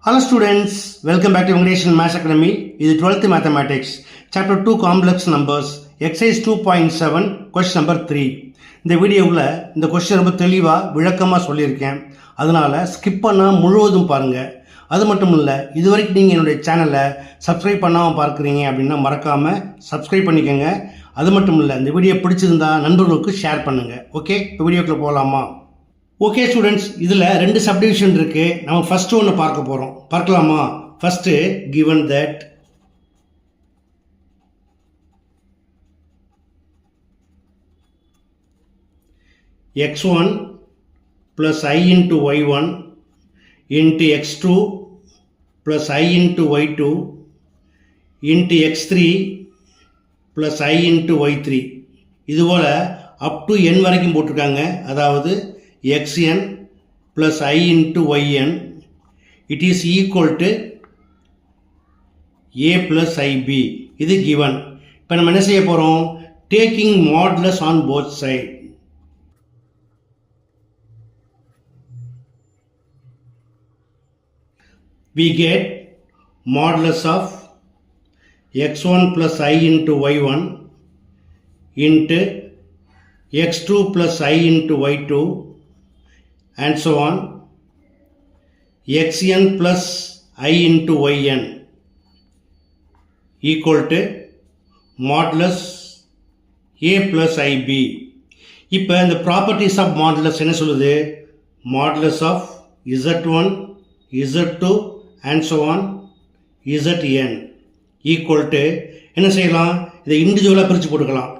Hello students, welcome back to Foundation Maths Academy. This is 12th Mathematics, Chapter 2 Complex Numbers, Exercise 2.7, Question number 3. இந்த வீடியோவில் இந்த question ரொம்ப தெளிவாக விளக்கமாக சொல்லியிருக்கேன். அதனால் ஸ்கிப் பண்ணால் முழுவதும் பாருங்கள். அது மட்டும் இல்லை, இது வரைக்கும் நீங்கள் என்னுடைய சேனலை சப்ஸ்கிரைப் பண்ணாமல் பார்க்குறீங்க அப்படின்னா மறக்காமல் சப்ஸ்கிரைப் பண்ணிக்கோங்க. அது மட்டும் இல்லை, இந்த வீடியோ பிடிச்சிருந்தா நண்பர்களுக்கு ஷேர் பண்ணுங்கள். ஓகே, இப்போ வீடியோக்குள்ளே போகலாமா? ஓகே ஸ்டூடெண்ட்ஸ், இதில் ரெண்டு சப்டிவிஷன் இருக்குது. நம்ம ஃபஸ்ட்டு ஒன்று பார்க்க போகிறோம். பார்க்கலாமா? First given that x1 plus I into y1 into x2 plus I into y2 into x3 plus I into y3 இதுபோல் அப் டு n வரைக்கும் போட்டிருக்காங்க. அதாவது xn plus I into yn, it is equal to a plus ib. இது given. இப்போ நம்ம என்ன செய்ய போகிறோம்? taking modulus on both side. We get modulus of x1 plus I into y1 into x2 plus I into y2 and so on, xn plus I into yn equal to modulus a plus ib. இப்போ இந்த properties of modulus என்ன சொல்லுது? Modulus of z1 z2 and so on zn equal to என்ன செய்யலாம்? இதை இண்டிவிஜுவலாக பிரித்து போட்டுக்கலாம்.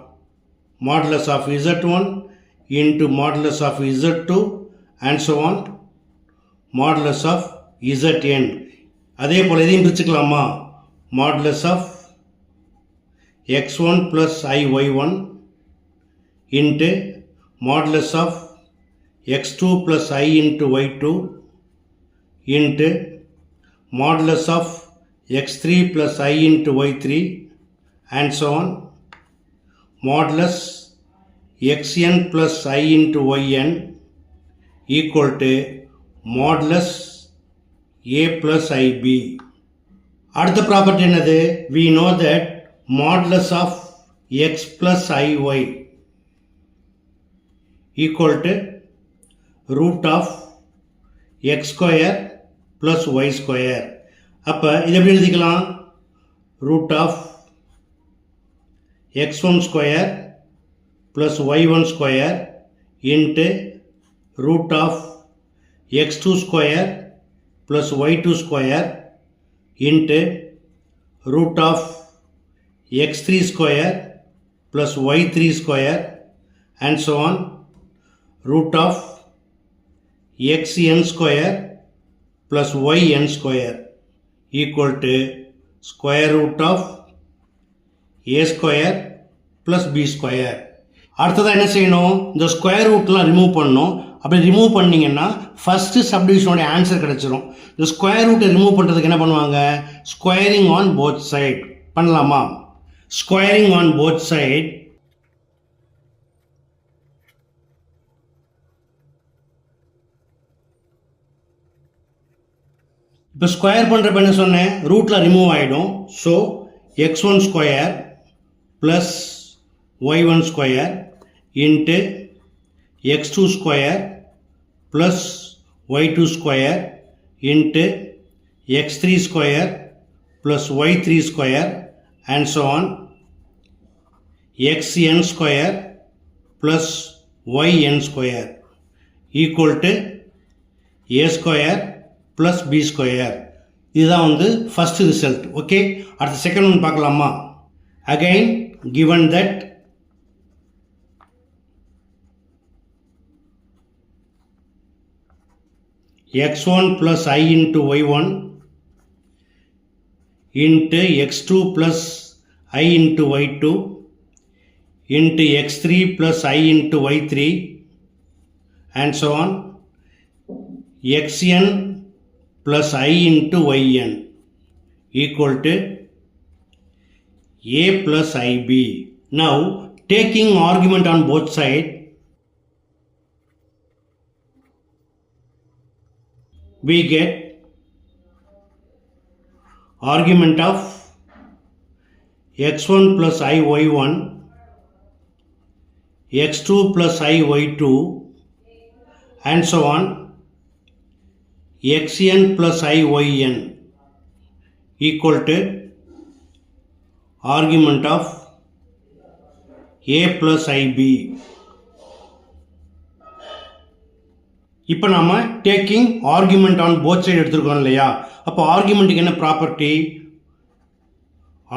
Modulus of z1 into modulus of z2 and so on modulus of zn. அதே போல் இதையும் பிரிச்சுக்கலாமா? modulus of x1 plus I y1 into modulus of x2 plus I into y2 into modulus of x3 plus I into y3 and so on modulus xn plus I into yn equal to modulus a plus ib. அடுத்த property என்னது? we know that modulus of x plus iy equal to root of x square plus y square. அப்போ இது எப்படி எழுதிக்கலாம்? root of x1 square plus y1 square into root of x2 square plus y2 square into root of x3 square plus y3 square and so on root of xn square plus yn square equal to square root of a square plus b square. அடுத்ததாக என்ன செய்யணும்? இந்த square ரூட்லாம் remove பண்ணணும். அப்படி remove பண்ணிங்கன்னா first சப்டிவிஷனோடைய answer கிடச்சிரும். இந்த square ரூட்டை ரிமூவ் பண்ணுறதுக்கு என்ன பண்ணுவாங்க? ஸ்கொயரிங் ஆன் போத் சைட் பண்ணலாமா? ஸ்கொயரிங் ஆன் போத் சைட் இப்போ ஸ்கொயர் பண்ணுறப்ப என்ன சொன்னேன்? ரூட்டில் ரிமூவ் ஆகிடும். So x1 square plus y1 square into x2 square plus y2 square into x3 square plus y3 square and so on xn square plus yn square equal to a square plus b square. இதுதான் வந்து first result. Okay, அடுத்த second ஒன்று பார்க்கலாமா? Again given that x1 plus I into y1 into x2 plus I into y2 into x3 plus I into y3 and so on xn plus I into yn equal to a plus ib. Now taking argument on both sides, we get argument of x1 plus I y1, x2 plus I y2, and so on, xn plus I yn equal to argument of a plus ib. இப்போ நாம taking argument on both side எடுத்துருக்கோம் இல்லையா? அப்போ ஆர்குமெண்ட்டுக்கு என்ன property?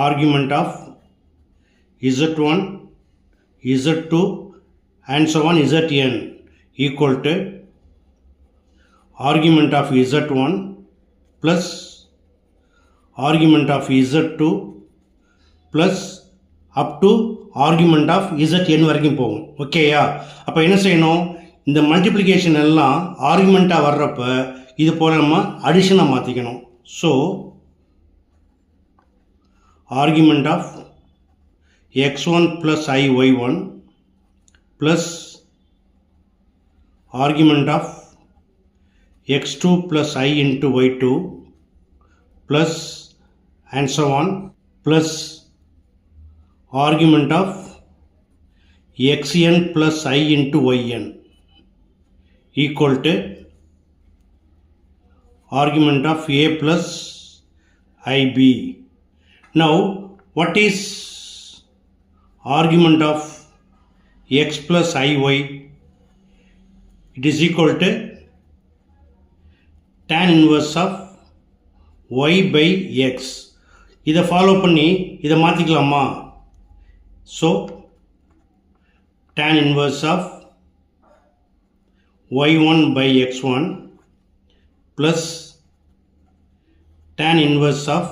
Argument of z1, z2 and so on zn equal to argument of z1 plus argument of z2 plus up to argument of zn வரைக்கும் போகும். ஓகேயா? அப்போ என்ன செய்யணும்? இந்த மல்டிப்ளிகேஷன் எல்லாம் ஆர்குமெண்ட்டாக வர்றப்ப இது போல் நம்ம அடிஷனாக மாற்றிக்கணும். So argument of x1 plus I y1 plus argument of x2 plus I into y2 plus and so on plus argument of xn plus I into yn equal to argument of a plus ib. Now what is argument of x plus iy? It is equal to tan inverse of y by x. இதை follow பண்ணி இதை மாற்றிக்கலாமா? So tan inverse of y1 by x1 plus tan inverse of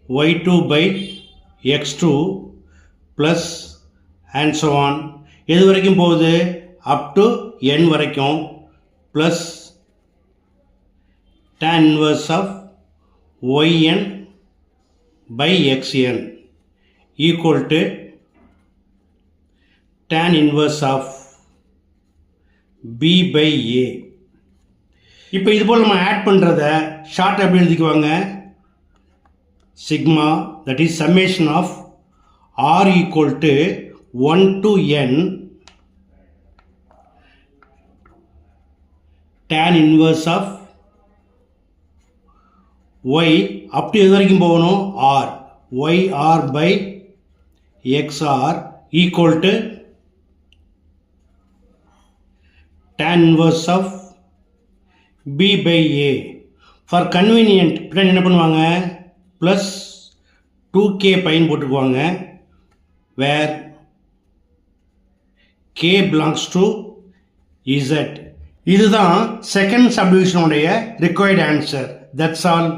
y2 by x2 plus and so on. எது வரைக்கும் போகுது? up to n வரைக்கும் plus tan inverse of yn by xn equal to tan inverse of b by a. இப்போ இது போல் நம்ம add பண்ணுறத short எப்படி எழுதிக்குவாங்க? Sigma, that is summation of r equal to 1 to n tan inverse of y up to எது வரைக்கும் போகணும்? r, yr by xr equal to tan inverse of b by a. For convenient பின்னாடி என்ன பண்ணுவாங்க? Plus 2k பையன் போட்டுக்குவாங்க, where k belongs to z. இதுதான் second சப்டிவிஷனுடைய ரிக்வயர்ட் ஆன்சர். That's all.